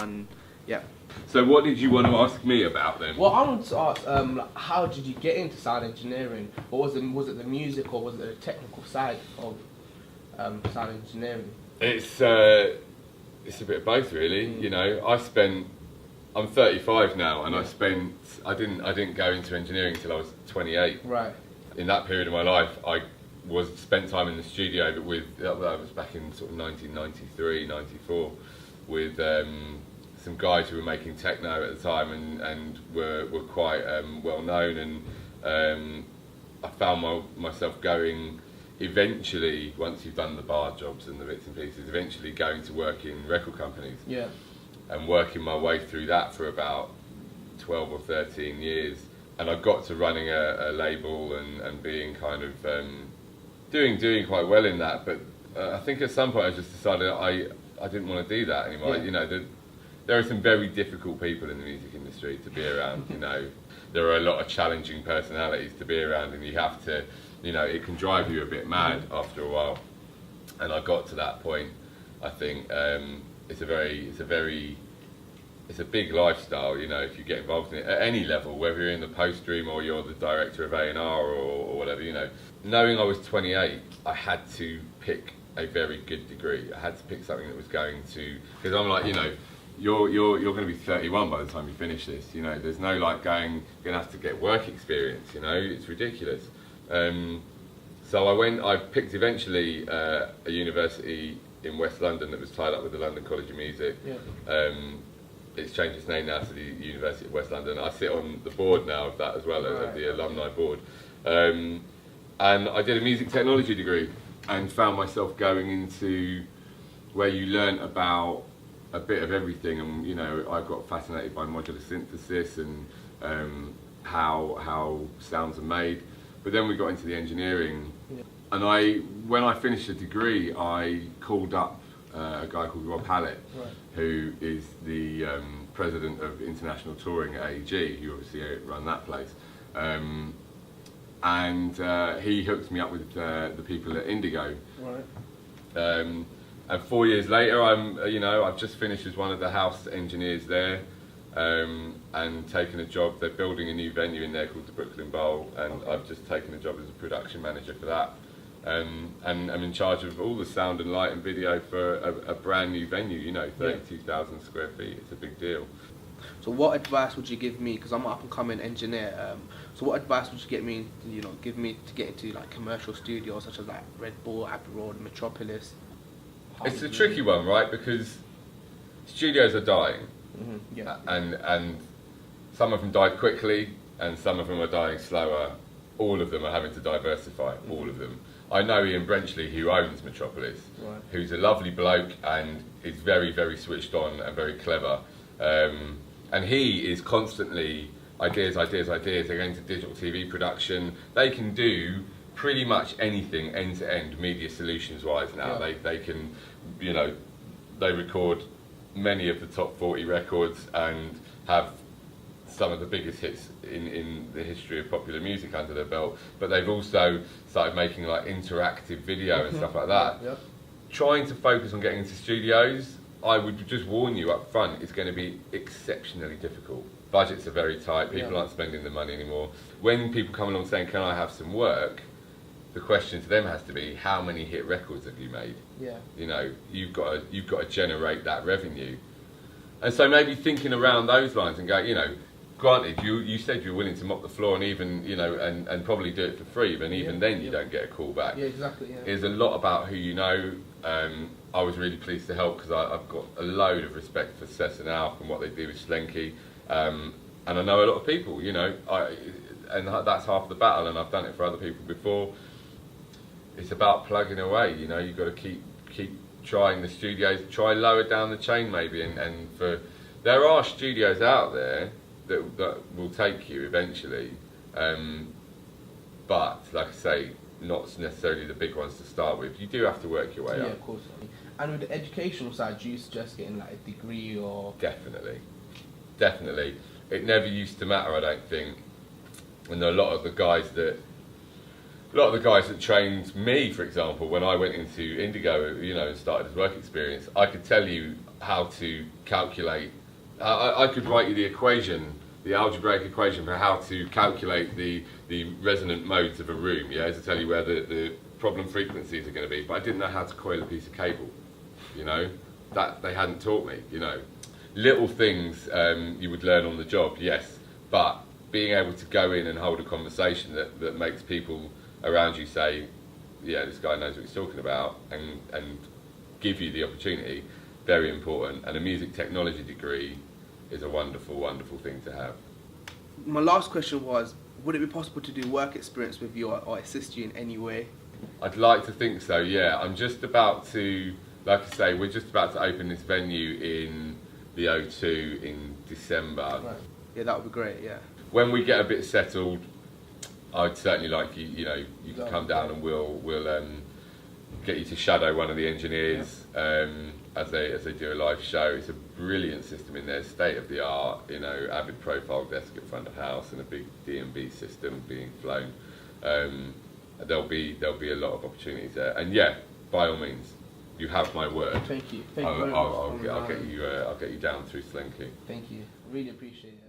done. Yeah. So what did you want to ask me about then? Well, I wanted to ask, how did you get into sound engineering? Or was it the music, or was it the technical side of sound engineering? It's a bit of both, really. You know, I'm 35 now, and I didn't go into engineering until I was 28. Right. In that period of my life, I spent time in the studio, but that was back in sort of 1993, 94, with some guys who were making techno at the time and were quite well known, and I found myself going, eventually, once you've done the bar jobs and the bits and pieces, eventually going to work in record companies. Yeah. And working my way through that for about 12 or 13 years. And I got to running a label and being kind of doing quite well in that. But I think at some point I just decided I didn't want to do that anymore. Yeah. You know, there are some very difficult people in the music industry to be around. You know, there are a lot of challenging personalities to be around, and you have to, you know, it can drive you a bit mad after a while. And I got to that point. I think it's a big lifestyle, you know, if you get involved in it at any level, whether you're in the post room or you're the director of A&R or whatever, you know. Knowing I was 28, I had to pick a very good degree. I had to pick something that was going to, because I'm like, you know, you're going to be 31 by the time you finish this, you know. There's no like you're going to have to get work experience, you know. It's ridiculous. So I picked eventually a university in West London that was tied up with the London College of Music. Yeah. It's changed its name now to the University of West London. I sit on the board now of that as well, right. The alumni board. And I did a music technology degree and found myself going into where you learn about a bit of everything. And you know, I got fascinated by modular synthesis and how sounds are made. But then we got into the engineering. Yeah. And when I finished the degree, I called up a guy called Rob Hallett, right. Who is the president of international touring at AEG, who obviously run that place. And he hooked me up with the people at Indigo. Right. And 4 years later, I've just finished as one of the house engineers there, and taken a job. They're building a new venue in there called the Brooklyn Bowl, and okay. I've just taken a job as a production manager for that. And I'm in charge of all the sound and light and video for a brand new venue, you know, 32,000 square feet. It's a big deal. So what advice would you give me, because I'm an up-and-coming engineer, so what advice would you give me to get into like commercial studios such as like Red Bull, Abbey Road, Metropolis? It's a tricky one, right, because studios are dying. Mm-hmm. Yeah. And some of them died quickly and some of them are dying slower. All of them are having to diversify, all of them. I know Ian Brenchley, who owns Metropolis, right. Who's a lovely bloke and is very, very switched on and very clever. And he is constantly ideas. They're going to digital TV production. They can do pretty much anything end-to-end media solutions-wise now. Yeah. They can, you know, they record many of the top 40 records and have some of the biggest hits in the history of popular music under their belt, but they've also started making like interactive video and stuff like that. Yep. Trying to focus on getting into studios, I would just warn you up front, it's going to be exceptionally difficult. Budgets are very tight, people aren't spending the money anymore. When people come along saying, can I have some work? The question to them has to be, how many hit records have you made? Yeah. You know, you've got to generate that revenue. And so maybe thinking around those lines and go, you know, granted, you said you were willing to mop the floor and even, you know, and probably do it for free, but even then you don't get a call back. Yeah, exactly. Yeah. There's a lot about who you know. I was really pleased to help because I've got a load of respect for Cess and Alf and what they do with Slenky, and I know a lot of people, you know, and that's half the battle, and I've done it for other people before. It's about plugging away, you know. You've got to keep trying the studios, try lower down the chain maybe, and there are studios out there that will take you eventually, but like I say, not necessarily the big ones to start with. You do have to work your way up. Yeah, of course. And with the educational side, do you suggest getting like a degree or? Definitely. It never used to matter, I don't think. And a lot of the guys that A lot of the guys that trained me, for example, when I went into Indigo, you know, and started his work experience, I could tell you how to calculate. I could write you the equation, the algebraic equation for how to calculate the resonant modes of a room. Yeah, to tell you where the problem frequencies are going to be. But I didn't know how to coil a piece of cable. You know, that they hadn't taught me. You know, little things you would learn on the job, yes, but being able to go in and hold a conversation that makes people around you say, yeah, this guy knows what he's talking about, and give you the opportunity, very important. And a music technology degree is a wonderful, wonderful thing to have. My last question was, would it be possible to do work experience with you or assist you in any way? I'd like to think so, yeah. I'm just about to, like I say, we're just about to open this venue in the O2 in December. Right. Yeah, that would be great, yeah. When we get a bit settled, I'd certainly like you, you know, you can come down and we'll get you to shadow one of the engineers as they do a live show. It's a brilliant system in there, state of the art, you know, Avid profile desk at front of house and a big D&B system being flown. There'll be a lot of opportunities there, and yeah, by all means, you have my word. Thank you. Thank you very much. I'll get you down through Slenky. Thank you. Really appreciate it.